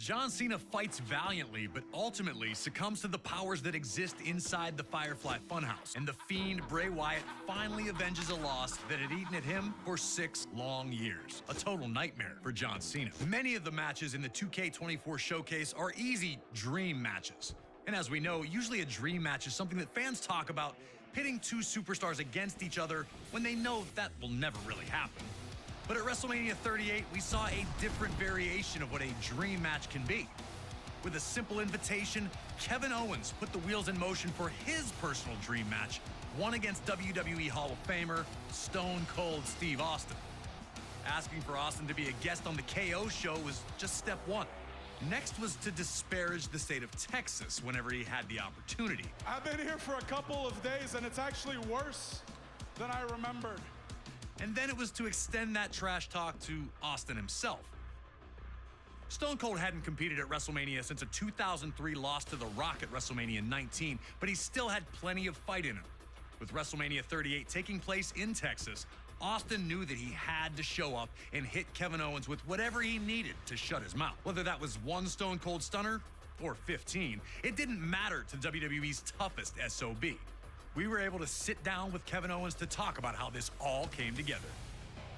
John Cena fights valiantly, but ultimately succumbs to the powers that exist inside the Firefly Funhouse. And the Fiend, Bray Wyatt, finally avenges a loss that had eaten at him for 6 long years. A total nightmare for John Cena. Many of the matches in the 2K24 showcase are easy dream matches. And as we know, usually a dream match is something that fans talk about, pitting 2 superstars against each other when they know that will never really happen. But at WrestleMania 38, we saw a different variation of what a dream match can be. With a simple invitation, Kevin Owens put the wheels in motion for his personal dream match, one against WWE Hall of Famer, Stone Cold Steve Austin. Asking for Austin to be a guest on the KO show was just step 1. Next was to disparage the state of Texas whenever he had the opportunity. I've been here for a couple of days, and it's actually worse than I remembered. And then it was to extend that trash talk to Austin himself. Stone Cold hadn't competed at WrestleMania since a 2003 loss to The Rock at WrestleMania 19, but he still had plenty of fight in him. With WrestleMania 38 taking place in Texas, Austin knew that he had to show up and hit Kevin Owens with whatever he needed to shut his mouth. Whether that was 1 Stone Cold Stunner or 15, it didn't matter to WWE's toughest SOB. We were able to sit down with Kevin Owens to talk about how this all came together.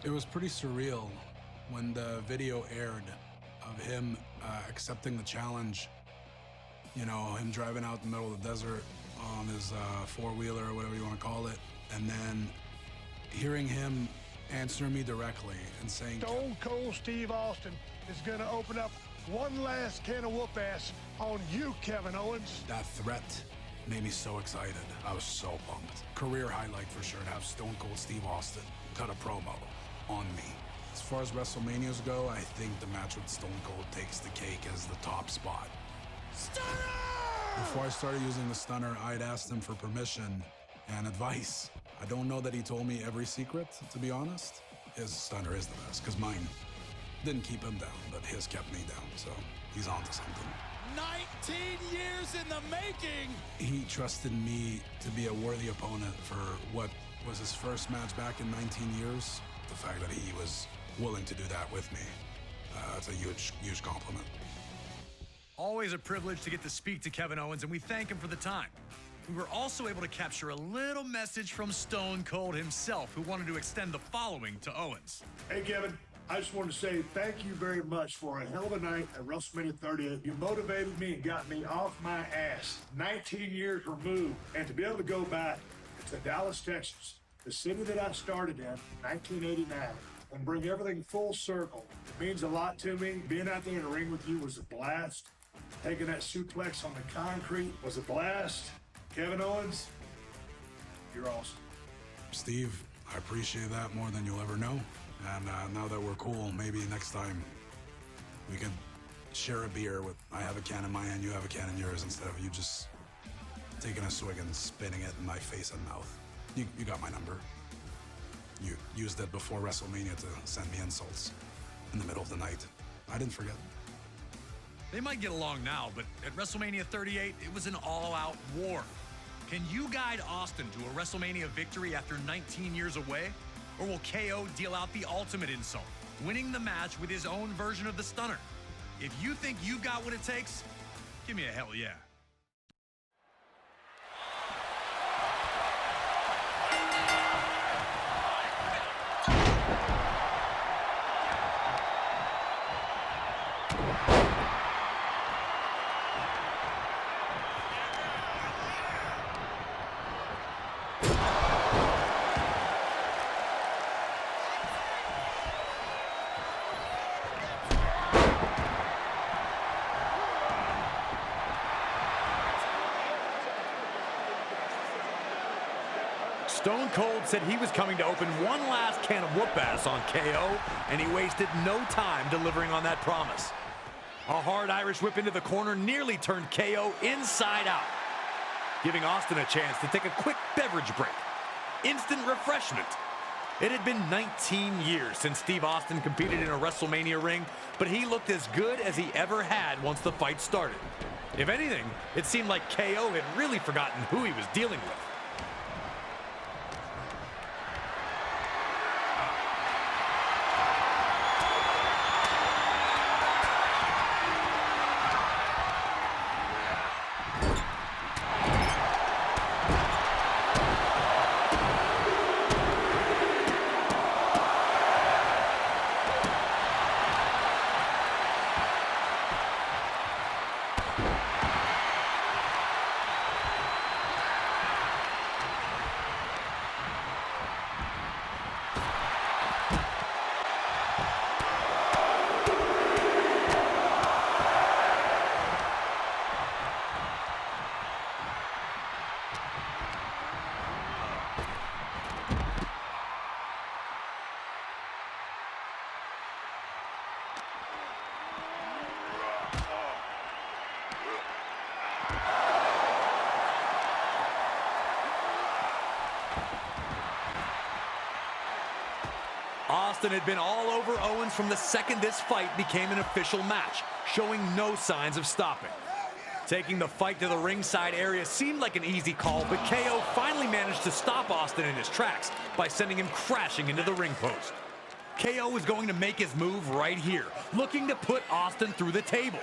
It was pretty surreal when the video aired of him accepting the challenge. You know, him driving out in the middle of the desert on his four-wheeler or whatever you want to call it, and then hearing him answer me directly and saying, Stone Cold Steve Austin is going to open up one last can of whoop-ass on you, Kevin Owens. That threat made me so excited. I was so pumped. Career highlight for sure to have Stone Cold Steve Austin cut a promo on me. As far as WrestleManias go, I think the match with Stone Cold takes the cake as the top spot. Stunner! Before I started using the stunner, I'd asked him for permission and advice. I don't know that he told me every secret, to be honest. His stunner is the best, because mine didn't keep him down, but his kept me down, so he's onto something. 19 years in the making! He trusted me to be a worthy opponent for what was his first match back in 19 years. The fact that he was willing to do that with me, it's a huge, huge compliment. Always a privilege to get to speak to Kevin Owens, and we thank him for the time. We were also able to capture a little message from Stone Cold himself, who wanted to extend the following to Owens. Hey, Kevin. I just want to say thank you very much for a hell of a night at WrestleMania 38. You motivated me and got me off my ass 19 years removed. And to be able to go back to Dallas, Texas, the city that I started in 1989, and bring everything full circle, it means a lot to me. Being out there in the ring with you was a blast. Taking that suplex on the concrete was a blast. Kevin Owens, you're awesome. Steve, I appreciate that more than you'll ever know. And now that we're cool, maybe next time we could share a beer with, I have a can in my hand, you have a can in yours, instead of you just taking a swig and spitting it in my face and mouth. You got my number. You used it before WrestleMania to send me insults in the middle of the night. I didn't forget. They might get along now, but at WrestleMania 38, it was an all-out war. Can you guide Austin to a WrestleMania victory after 19 years away? Or will KO deal out the ultimate insult, winning the match with his own version of the stunner? If you think you got what it takes, give me a hell yeah. Stone Cold said he was coming to open one last can of whoop-ass on KO, and he wasted no time delivering on that promise. A hard Irish whip into the corner nearly turned KO inside out, giving Austin a chance to take a quick beverage break. Instant refreshment. It had been 19 years since Steve Austin competed in a WrestleMania ring, but he looked as good as he ever had once the fight started. If anything, it seemed like KO had really forgotten who he was dealing with. Austin had been all over Owens from the second this fight became an official match, showing no signs of stopping. Taking the fight to the ringside area seemed like an easy call, but KO finally managed to stop Austin in his tracks by sending him crashing into the ring post. KO was going to make his move right here, looking to put Austin through the table.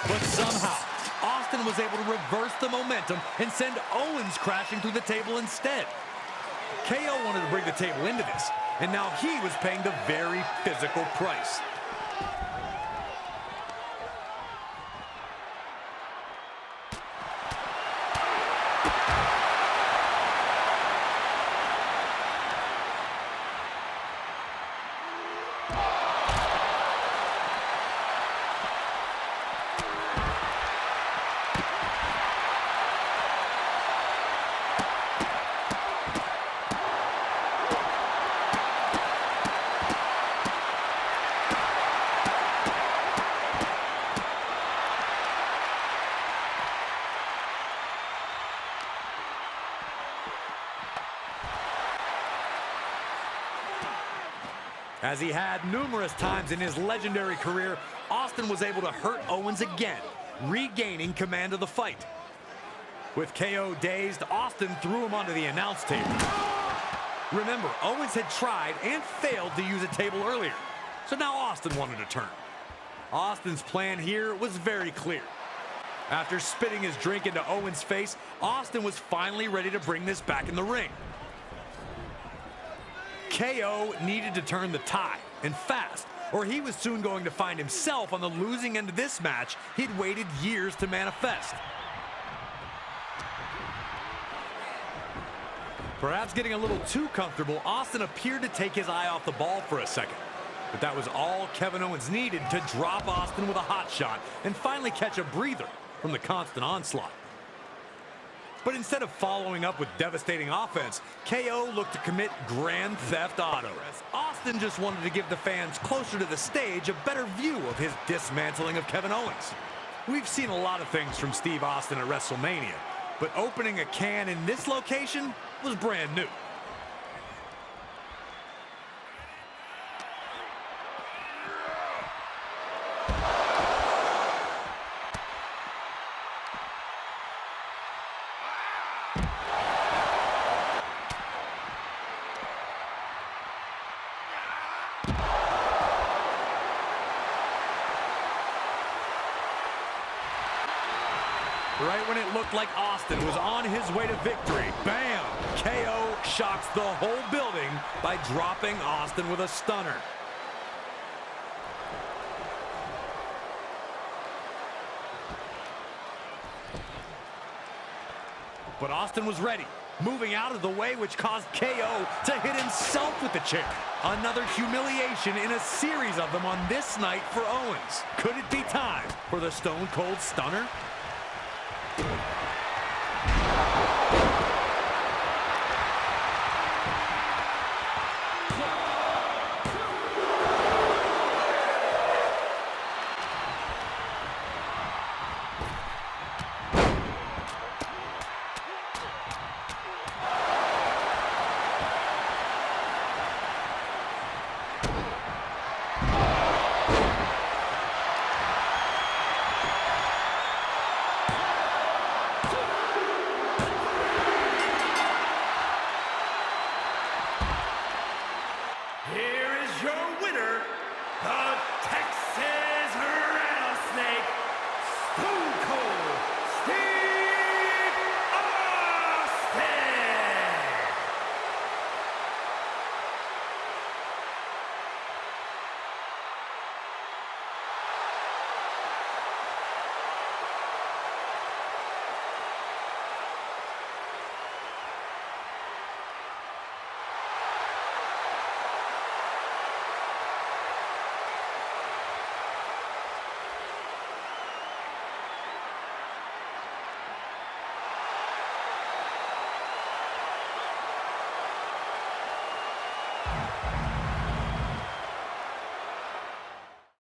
But somehow, Austin was able to reverse the momentum and send Owens crashing through the table instead. KO wanted to bring the table into this, and now he was paying the very physical price. As he had numerous times in his legendary career, Austin was able to hurt Owens again, regaining command of the fight. With KO dazed, Austin threw him onto the announce table. Remember, Owens had tried and failed to use a table earlier, so now Austin wanted to turn. Austin's plan here was very clear. After spitting his drink into Owens' face, Austin was finally ready to bring this back in the ring. KO needed to turn the tide, and fast, or he was soon going to find himself on the losing end of this match he'd waited years to manifest. Perhaps getting a little too comfortable, Austin appeared to take his eye off the ball for a second. But that was all Kevin Owens needed to drop Austin with a hot shot and finally catch a breather from the constant onslaught. But instead of following up with devastating offense, KO looked to commit grand theft auto. Austin just wanted to give the fans closer to the stage a better view of his dismantling of Kevin Owens. We've seen a lot of things from Steve Austin at WrestleMania, but opening a can in this location was brand new. Right when it looked like Austin was on his way to victory, bam! KO shocks the whole building by dropping Austin with a stunner. But Austin was ready, moving out of the way, which caused KO to hit himself with the chair. Another humiliation in a series of them on this night for Owens. Could it be time for the Stone Cold Stunner?